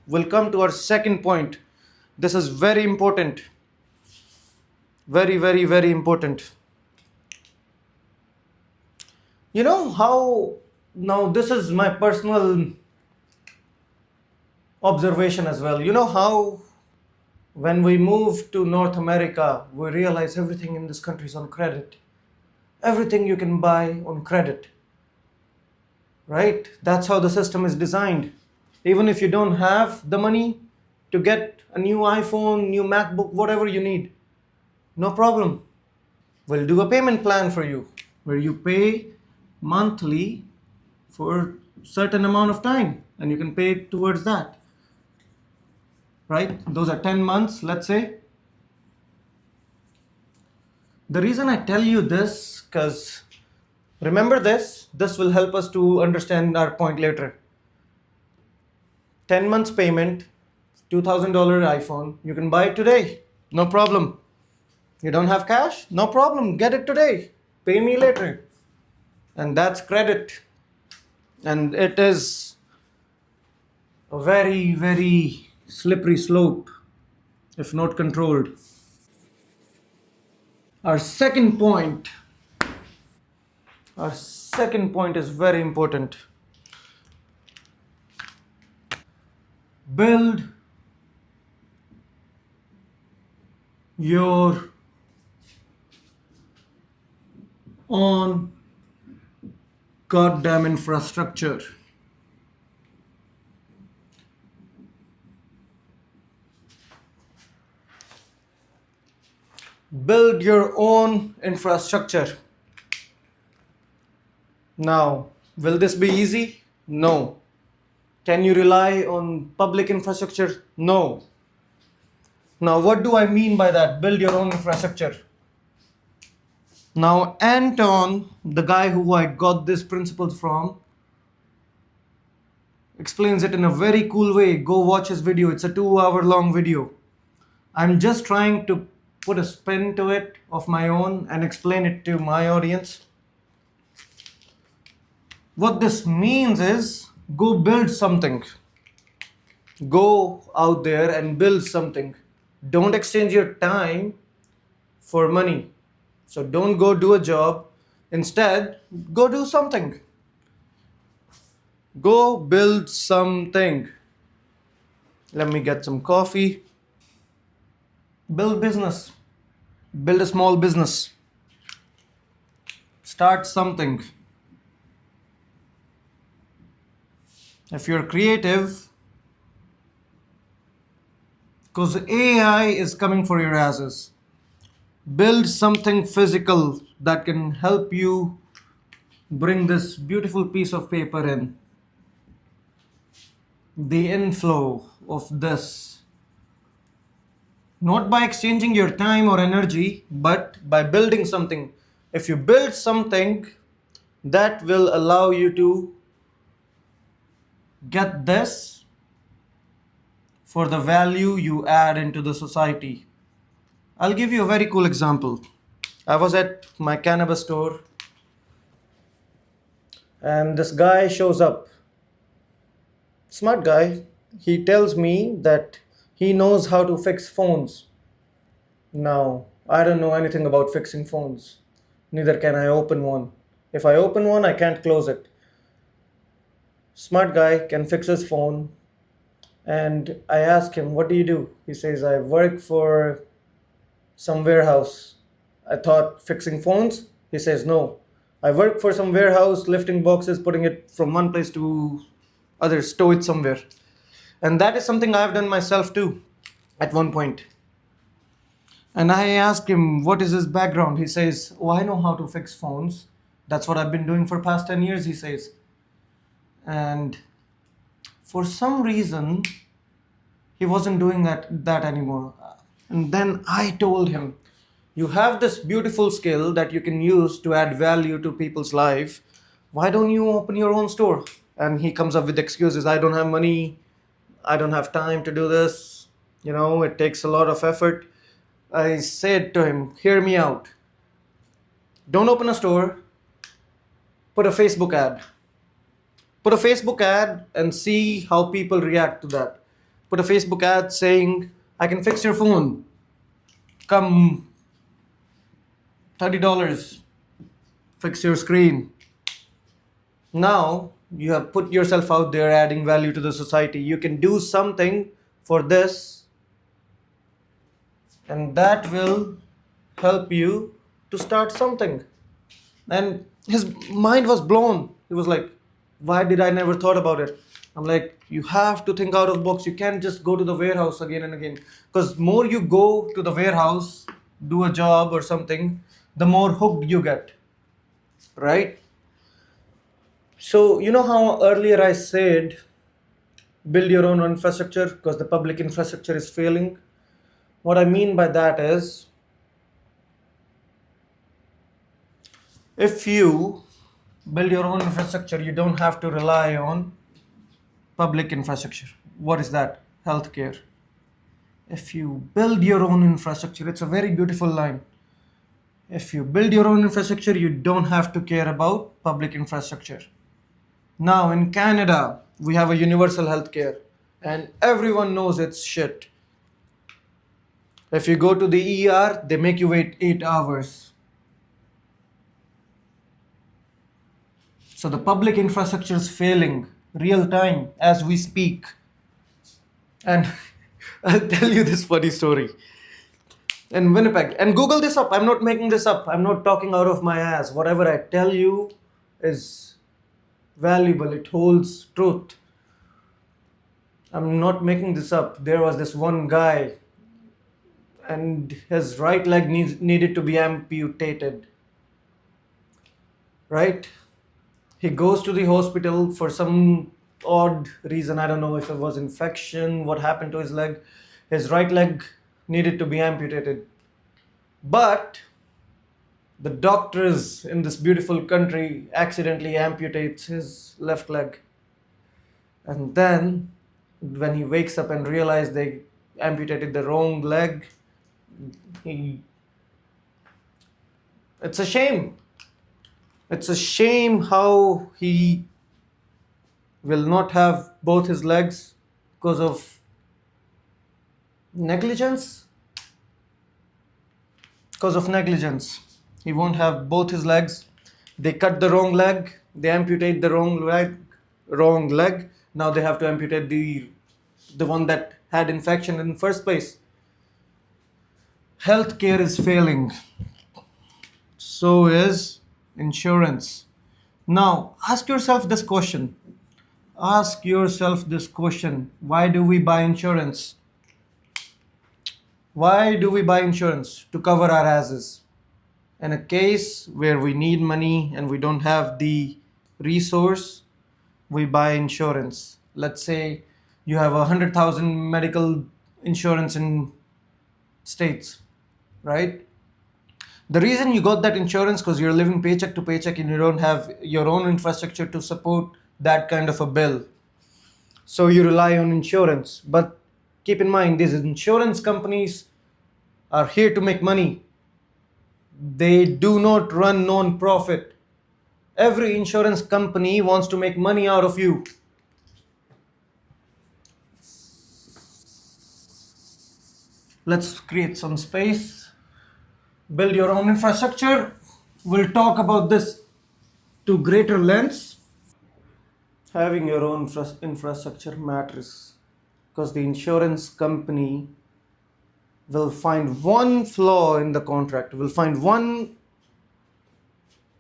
we'll come to our second point. This is very important. Very, very, very important. You know how, now this is my personal observation as well. You know how when we move to North America, we realize everything in this country is on credit. Everything you can buy on credit, right? That's how the system is designed. Even if you don't have the money to get a new iPhone, new MacBook, whatever you need, no problem. We'll do a payment plan for you where you pay monthly for certain amount of time and you can pay towards that, right? Those are 10 months, let's say. The reason I tell you this, because remember this will help us to understand our point later. 10 months payment, $2,000 iPhone, you can buy it today, no problem. You don't have cash? No problem, get it today, pay me later. And that's credit. And it is a very, very slippery slope if not controlled. Our second point. Our second point is very important. Build your own goddamn infrastructure. Build your own infrastructure. Now, will this be easy? No. Can you rely on public infrastructure? No. Now, what do I mean by that? Build your own infrastructure. Now, Anton, the guy who I got these principles from, explains it in a very cool way. Go watch his video. It's a 2-hour long video. I'm just trying to put a spin to it of my own and explain it to my audience. What this means is go build something. Go out there and build something. Don't exchange your time for money. So don't go do a job. Instead, go do something. Go build something. Let me get some coffee. Build business. Build a small business. Start something. If you're creative, because AI is coming for your asses. Build something physical that can help you bring this beautiful piece of paper in. The inflow of this. Not by exchanging your time or energy, but by building something. If you build something, that will allow you to get this for the value you add into the society. I'll give you a very cool example. I was at my cannabis store and this guy shows up. Smart guy. He tells me that he knows how to fix phones. Now, I don't know anything about fixing phones. Neither can I open one. If I open one, I can't close it. Smart guy can fix his phone. And I ask him, what do you do? He says, I work for some warehouse. I thought fixing phones? He says, no. I work for some warehouse, lifting boxes, putting it from one place to other, stow it somewhere. And that is something I've done myself too, at one point. And I asked him, what is his background? He says, oh, I know how to fix phones. That's what I've been doing for past 10 years, he says. And for some reason, he wasn't doing that anymore. And then I told him, you have this beautiful skill that you can use to add value to people's life. Why don't you open your own store? And he comes up with excuses. I don't have money. I don't have time to do this. It takes a lot of effort. I said to him, hear me out. Don't open a store. Put a Facebook ad. Put a Facebook ad and see how people react to that. put a Facebook ad saying, I can fix your phone. Come, $30, fix your screen. Now you have put yourself out there adding value to the society. You can do something for this, and that will help you to start something. And his mind was blown. He was like, why did I never thought about it? I'm like, you have to think out of box. You can't just go to the warehouse again and again, because more you go to the warehouse, do a job or something, the more hooked you get, right? So you know how earlier I said build your own infrastructure because the public infrastructure is failing. What I mean by that is, if you build your own infrastructure, you don't have to rely on public infrastructure. What is that? Healthcare. If you build your own infrastructure, it's a very beautiful line. If you build your own infrastructure, you don't have to care about public infrastructure. Now in Canada, we have a universal healthcare, and everyone knows it's shit. If you go to the ER, they make you wait 8 hours. So the public infrastructure is failing real time as we speak. And I'll tell you this funny story. In Winnipeg, and Google this up, I'm not making this up, I'm not talking out of my ass. Whatever I tell you is valuable, it holds truth. I'm not making this up. There was this one guy, and his right leg needed to be amputated. Right? He goes to the hospital for some odd reason. I don't know if it was infection, what happened to his leg. His right leg needed to be amputated. But the doctors in this beautiful country accidentally amputates his left leg. And then when he wakes up and realizes they amputated the wrong leg, it's a shame. It's a shame how he will not have both his legs because of negligence. Because of negligence, he won't have both his legs. They cut the wrong leg, they amputate the wrong leg. Now they have to amputate the one that had infection in the first place. Healthcare is failing. So is insurance. Now ask yourself this question. Ask yourself this question. Why do we buy insurance? Why do we buy insurance? To cover our asses. In a case where we need money and we don't have the resource, we buy insurance. Let's say you have 100,000 medical insurance in States, right? The reason you got that insurance because you're living paycheck to paycheck and you don't have your own infrastructure to support that kind of a bill. So you rely on insurance. But keep in mind, these insurance companies are here to make money. They do not run non-profit. Every insurance company wants to make money out of you. Let's create some space. Build your own infrastructure. We'll talk about this to greater lengths. Having your own infrastructure matters because the insurance company will find one flaw in the contract, will find one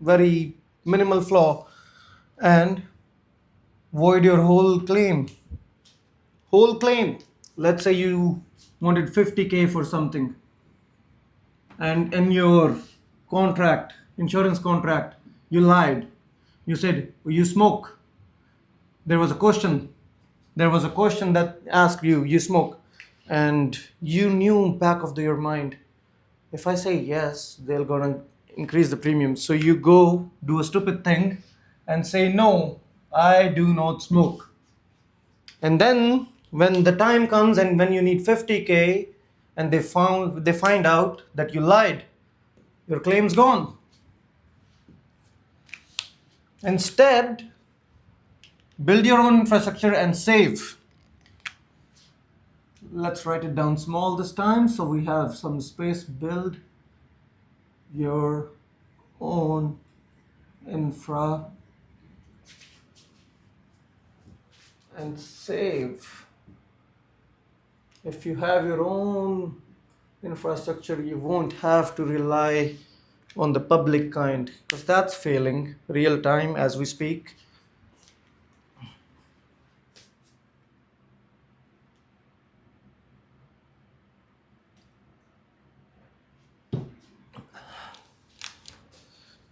very minimal flaw and void your whole claim. Whole claim. Let's say you wanted 50K for something, and in your contract, insurance contract, you lied. You said you smoke. There was a question that asked you smoke, and you knew back of your mind, if I say yes, they're gonna increase the premium. So you go do a stupid thing and say no, I do not smoke. And then when the time comes and when you need 50K and they find out that you lied, your claim's gone. Instead, build your own infrastructure and save. Let's write it down small this time so we have some space. Build your own infra and save. If you have your own infrastructure, you won't have to rely on the public kind, because that's failing real time as we speak.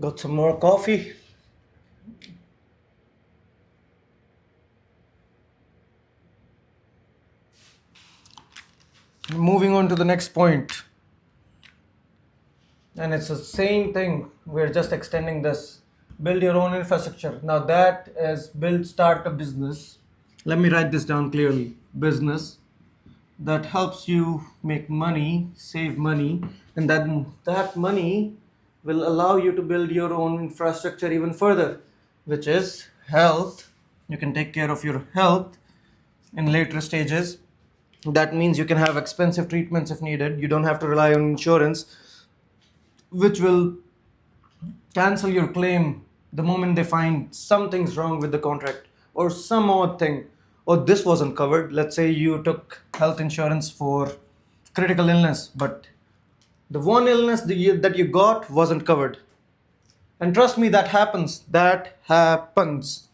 Got some more coffee. Moving on to the next point. And it's the same thing. We're just extending this. Build your own infrastructure. Now that is start a business. Let me write this down clearly. Business that helps you make money, save money, and that money will allow you to build your own infrastructure even further, which is health. You can take care of your health in later stages. That means you can have expensive treatments if needed. You don't have to rely on insurance, which will cancel your claim the moment they find something's wrong with the contract or some odd thing, or this wasn't covered. Let's say you took health insurance for critical illness, but the one illness that you got wasn't covered. And trust me, that happens. That happens.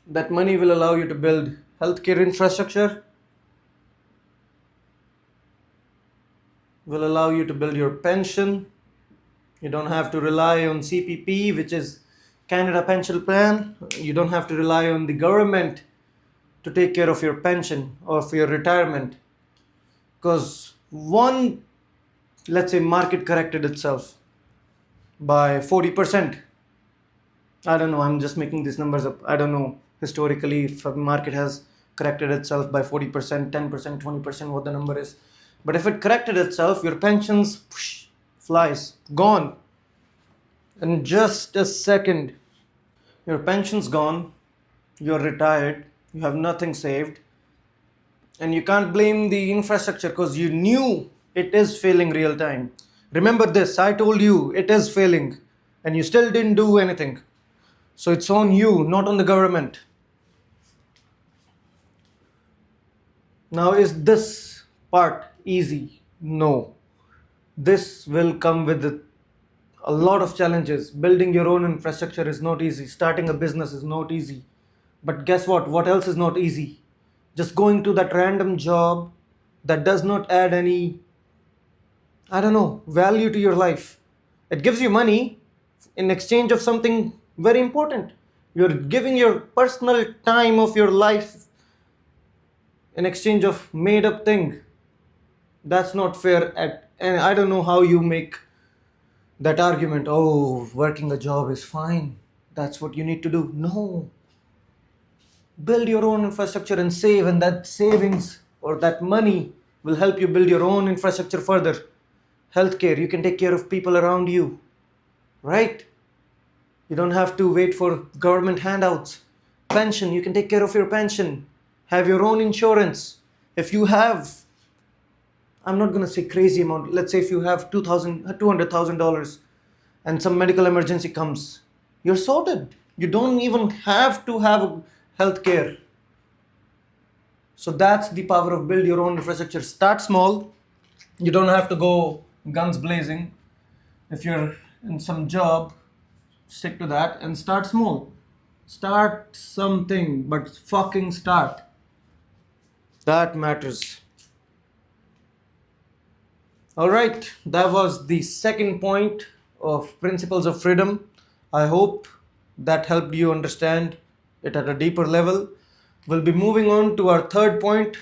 That money will allow you to build healthcare infrastructure, will allow you to build your pension. You don't have to rely on CPP, which is Canada Pension Plan. You don't have to rely on the government to take care of your pension or for your retirement. Because let's say market corrected itself by 40%. I don't know, I'm just making these numbers up. I don't know historically if a market has corrected itself by 40%, 10%, 20%, what the number is. But if it corrected itself, your pensions flies, gone. In just a second, your pension's gone, you're retired, you have nothing saved, and you can't blame the infrastructure because you knew it is failing real time. Remember this, I told you it is failing, and you still didn't do anything. So it's on you, not on the government. Now, is this part easy? No. This will come with a lot of challenges. Building your own infrastructure is not easy. Starting a business is not easy. But guess what? What else is not easy? Just going to that random job that does not add any, value to your life. It gives you money in exchange of something very important. You're giving your personal time of your life in exchange of made up thing. That's not fair. And I don't know how you make that argument. Oh, working a job is fine, that's what you need to do. No. Build your own infrastructure and save, and that savings or that money will help you build your own infrastructure further. Healthcare, you can take care of people around you, right? You don't have to wait for government handouts. Pension, you can take care of your pension. Have your own insurance. If you have, I'm not going to say crazy amount. Let's say if you have $200,000 and some medical emergency comes, you're sorted. You don't even have to have health care. So that's the power of build your own infrastructure. Start small. You don't have to go guns blazing. If you're in some job, stick to that and start small. Start something, but fucking start. That matters. All right, that was the second point of Principles of Freedom. I hope that helped you understand it at a deeper level. We'll be moving on to our third point,